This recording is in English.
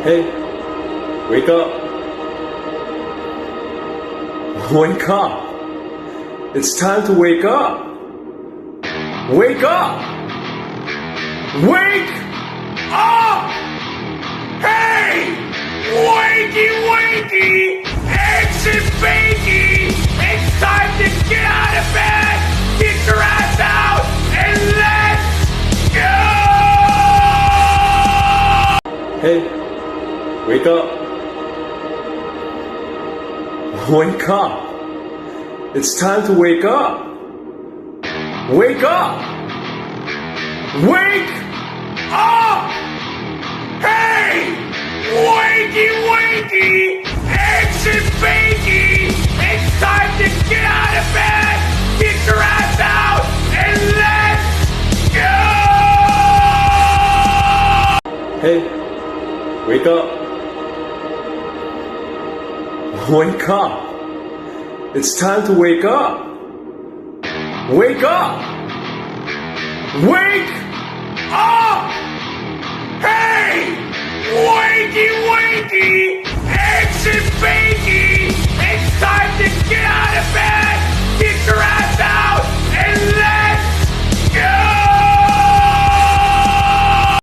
Hey, wake up. Wake up. It's time to wake up. Wake up. Wake up. Hey, wakey, wakey, eggs and bakey. It's time to get out of bed, get your ass out, and let's go. Hey, wake up. Wake up. It's time to wake up. Wake up. Wake up. Hey, wakey, wakey, eggs and bakey. It's time to get out of bed, get your ass out, and let's go. Hey, wake up. Wake up. It's time to wake up. Wake up. Wake up. Hey, wakey, wakey, eggs and bakey. It's time to get out